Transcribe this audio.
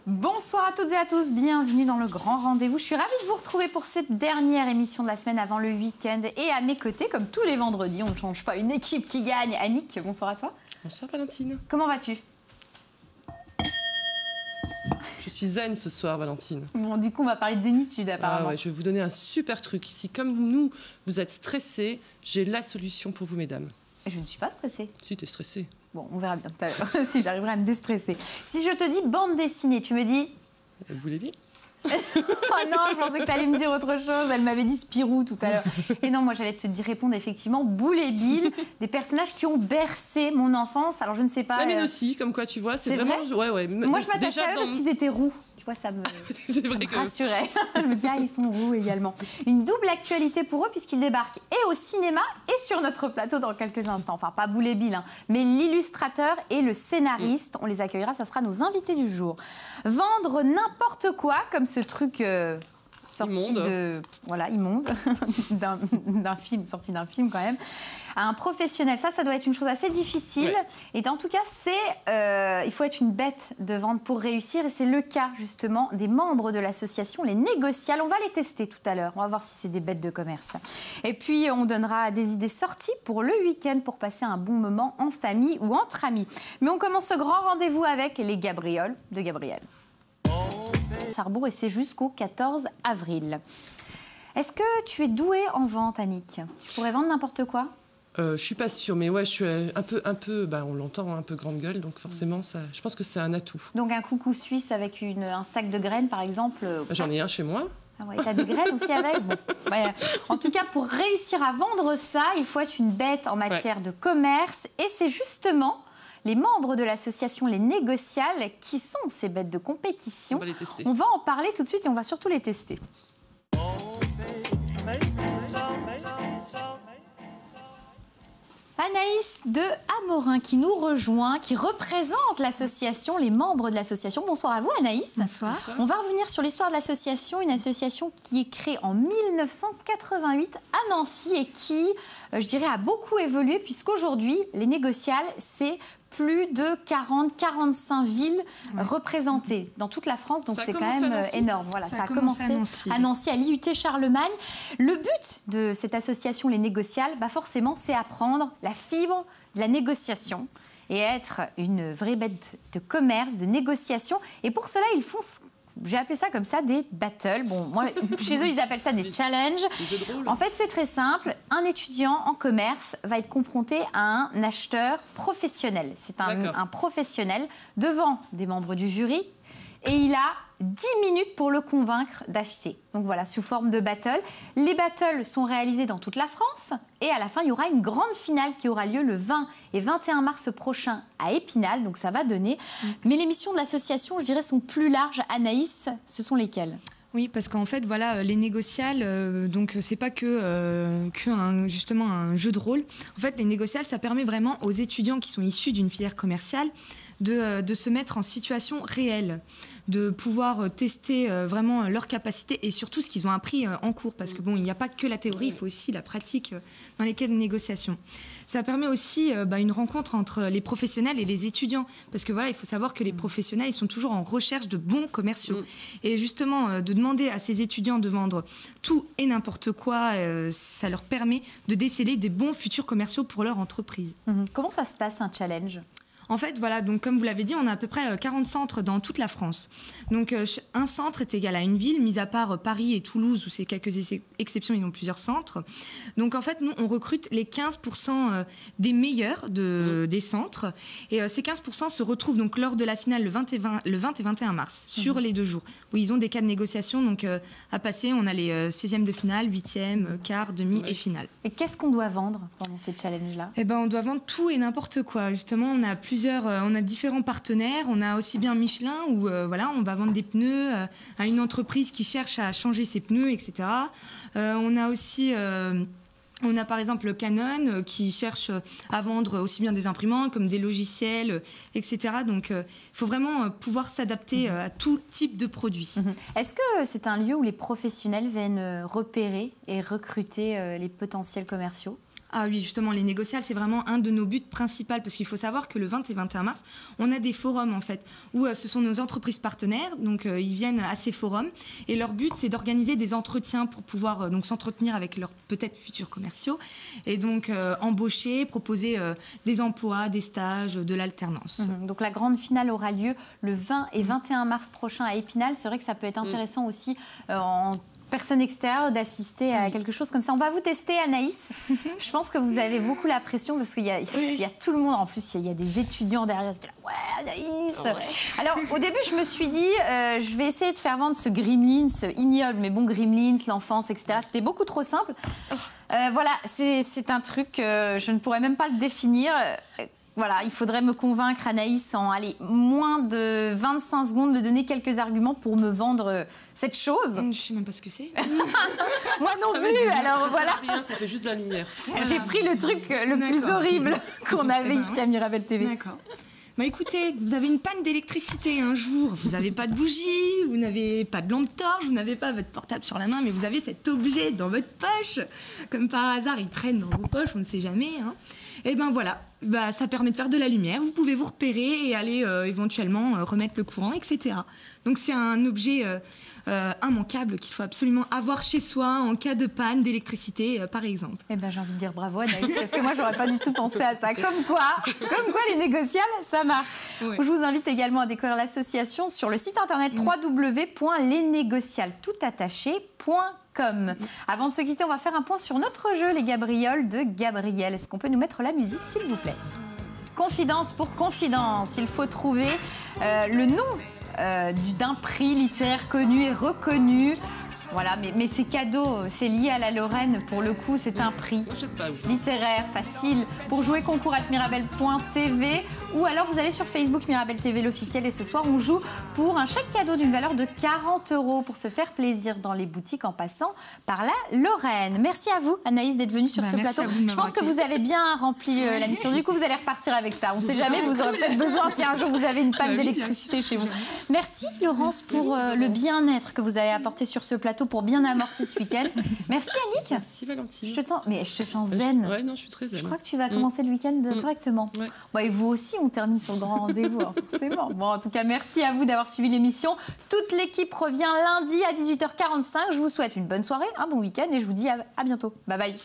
Bonsoir à toutes et à tous, bienvenue dans le grand rendez-vous. Je suis ravie de vous retrouver pour cette dernière émission de la semaine avant le week-end. Et à mes côtés, comme tous les vendredis, on ne change pas, une équipe qui gagne. Annick, bonsoir à toi. Bonsoir Valentine. Comment vas-tu? Je suis zen ce soir, Valentine. Bon, du coup, on va parler de zénitude apparemment. Ah ouais, je vais vous donner un super truc. Si comme nous, vous êtes stressés, j'ai la solution pour vous, mesdames. Je ne suis pas stressée. Si, t'es stressée. Bon, on verra bien tout à l'heure si j'arriverai à me déstresser. Si je te dis bande dessinée, tu me dis... Vous l'avez dit? Oh non, je pensais que tu allais me dire autre chose. Elle m'avait dit Spirou tout à l'heure. Et non, moi j'allais te répondre effectivement Boule et Bill, des personnages qui ont bercé mon enfance. Alors je ne sais pas. La mienne aussi, comme quoi tu vois, c'est vraiment. Vrai ouais. Moi je m'attachais à eux parce qu'ils étaient roux. Tu vois, ça me rassurait. Je me dis, ah, ils sont roux également. Une double actualité pour eux puisqu'ils débarquent et au cinéma et sur notre plateau dans quelques instants. Enfin, pas Boule et Bill, hein, mais l'illustrateur et le scénariste. On les accueillera, ça sera nos invités du jour. Vendre n'importe quoi, comme ce truc... sorti immonde. Immonde, d'un film, sorti d'un film quand même, à un professionnel. Ça doit être une chose assez difficile. Ouais. Et en tout cas, il faut être une bête de vente pour réussir. Et c'est le cas, justement, des membres de l'association Les Négociales. On va les tester tout à l'heure. On va voir si c'est des bêtes de commerce. Et puis, on donnera des idées sorties pour le week-end, pour passer un bon moment en famille ou entre amis. Mais on commence ce grand rendez-vous avec les Gabrioles de Gabriel. Sarrebourg et c'est jusqu'au 14 avril. Est-ce que tu es douée en vente, Annick? Tu pourrais vendre n'importe quoi? Je suis pas sûre, mais ouais, je suis un peu on l'entend, un peu grande gueule, donc forcément, je pense que c'est un atout. Donc un coucou suisse avec un sac de graines, par exemple? J'en ai un chez moi. Ah ouais, t'as des graines aussi avec? Bon, ouais. En tout cas, pour réussir à vendre ça, il faut être une bête en matière de commerce. Et c'est justement les membres de l'association Les Négociales qui sont ces bêtes de compétition. On va les tester. On va en parler tout de suite et on va surtout les tester. Anaïs de Amorin qui nous rejoint, qui représente l'association, les membres de l'association. Bonsoir à vous, Anaïs. Bonsoir. On va revenir sur l'histoire de l'association, une association qui est créée en 1988 à Nancy et qui, je dirais, a beaucoup évolué puisqu'aujourd'hui, Les Négociales, c'est plus de 40-45 villes représentées dans toute la France, donc c'est quand même énorme. Voilà, ça a commencé à Nancy, à l'IUT Charlemagne. Le but de cette association Les Négociales, forcément, c'est apprendre la fibre de la négociation et être une vraie bête de commerce, de négociation. Et pour cela, ils font... J'ai appelé ça comme ça des battles. Bon, moi, chez eux, ils appellent ça des challenges. En fait, c'est très simple. Un étudiant en commerce va être confronté à un acheteur professionnel. C'est un professionnel devant des membres du jury et il a 10 minutes pour le convaincre d'acheter. Donc voilà, sous forme de battle. Les battles sont réalisés dans toute la France et à la fin, il y aura une grande finale qui aura lieu le 20 et 21 mars prochain à Épinal. Donc ça va donner. Mais les missions de l'association, je dirais, sont plus larges. Anaïs, ce sont lesquelles ? Oui, parce qu'en fait, voilà, les négociales, donc c'est pas justement un jeu de rôle. En fait, les négociales, ça permet vraiment aux étudiants qui sont issus d'une filière commerciale de se mettre en situation réelle, de pouvoir tester vraiment leurs capacités et surtout ce qu'ils ont appris en cours. Parce que bon, il n'y a pas que la théorie, il faut aussi la pratique dans les cas de négociation. Ça permet aussi une rencontre entre les professionnels et les étudiants. Parce que voilà, il faut savoir que les professionnels, ils sont toujours en recherche de bons commerciaux. Et justement, de demander à ces étudiants de vendre tout et n'importe quoi, ça leur permet de déceler des bons futurs commerciaux pour leur entreprise. Comment ça se passe, un challenge ? En fait, voilà, donc comme vous l'avez dit, on a à peu près 40 centres dans toute la France. Donc un centre est égal à une ville, mis à part Paris et Toulouse, où c'est quelques exceptions, ils ont plusieurs centres. Donc en fait, nous, on recrute les 15% des meilleurs des centres. Et ces 15% se retrouvent donc lors de la finale le 20 et 21 mars, sur les 2 jours, où ils ont des cas de négociation donc, à passer. On a les 16e de finale, 8e, quart, demi et finale. Et qu'est-ce qu'on doit vendre pendant ces challenges-là ? Eh ben, on doit vendre tout et n'importe quoi. Justement, on a différents partenaires. On a aussi bien Michelin où voilà, on va vendre des pneus à une entreprise qui cherche à changer ses pneus, etc. On a aussi On a par exemple Canon qui cherche à vendre aussi bien des imprimantes comme des logiciels, etc. Donc il faut vraiment pouvoir s'adapter à tout type de produits. Est-ce que c'est un lieu où les professionnels viennent repérer et recruter les potentiels commerciaux ? Ah oui, justement, les négociales, c'est vraiment un de nos buts principaux parce qu'il faut savoir que le 20 et 21 mars, on a des forums en fait où ce sont nos entreprises partenaires, donc ils viennent à ces forums et leur but c'est d'organiser des entretiens pour pouvoir donc s'entretenir avec leurs peut-être futurs commerciaux et donc embaucher, proposer des emplois, des stages, de l'alternance. Donc la grande finale aura lieu le 20 et 21 mars prochain à Épinal. C'est vrai que ça peut être intéressant aussi en personne extérieure d'assister à quelque chose comme ça. On va vous tester, Anaïs. Je pense que vous avez beaucoup la pression parce qu'il y a tout le monde. En plus, il y a des étudiants derrière. Ouais, Anaïs. Alors, au début, je me suis dit, je vais essayer de faire vendre ce Gremlins ignoble. Mais bon, Gremlins, l'enfance, etc. C'était beaucoup trop simple. Voilà, c'est un truc, je ne pourrais même pas le définir. Voilà, il faudrait me convaincre, Anaïs, en moins de 25 secondes, de donner quelques arguments pour me vendre cette chose. Je ne sais même pas ce que c'est. Moi non plus, alors voilà. Rien, ça fait juste de la lumière. J'ai pris le truc le plus horrible qu'on avait ici à Mirabel TV. D'accord. Bah écoutez, vous avez une panne d'électricité un jour, vous n'avez pas de bougie, vous n'avez pas de lampe torche, vous n'avez pas votre portable sur la main, mais vous avez cet objet dans votre poche. Comme par hasard, il traîne dans vos poches, on ne sait jamais. Et ben voilà, ça permet de faire de la lumière, vous pouvez vous repérer et aller éventuellement remettre le courant, etc. Donc c'est un objet immanquable qu'il faut absolument avoir chez soi en cas de panne d'électricité, par exemple. Eh ben j'ai envie de dire bravo, Anaïs, parce que moi j'aurais pas du tout pensé à ça. Comme quoi les négociales, ça marche. Ouais. Je vous invite également à découvrir l'association sur le site internet www.lesnégociales.com. Avant de se quitter, on va faire un point sur notre jeu, les Gabrioles de Gabriel. Est-ce qu'on peut nous mettre la musique, s'il vous plaît? Confidence pour confidence, il faut trouver le nom d'un prix littéraire connu et reconnu. Voilà, mais c'est cadeau, c'est lié à la Lorraine. Pour le coup, c'est un prix littéraire, facile. Pour jouer, concours @mirabel.tv ou alors vous allez sur Facebook Mirabel TV l'officiel et ce soir, on joue pour un chèque cadeau d'une valeur de 40 € pour se faire plaisir dans les boutiques en passant par la Lorraine. Merci à vous, Anaïs, d'être venue sur ce plateau. Je pense que vous avez bien rempli la mission. Du coup, vous allez repartir avec ça. On ne sait jamais, vous aurez peut-être besoin si un jour vous avez une panne d'électricité chez vous. Merci, Laurence, pour le bien-être que vous avez apporté sur ce plateau pour bien amorcer ce week-end. Merci, Annick. Merci, Valentine. Je te sens zen. Ouais, non, je suis très zen. Je crois que tu vas commencer le week-end correctement. Ouais. Bon, et vous aussi, on termine sur le grand rendez-vous, forcément. Bon, en tout cas, merci à vous d'avoir suivi l'émission. Toute l'équipe revient lundi à 18h45. Je vous souhaite une bonne soirée, un bon week-end et je vous dis à bientôt. Bye bye.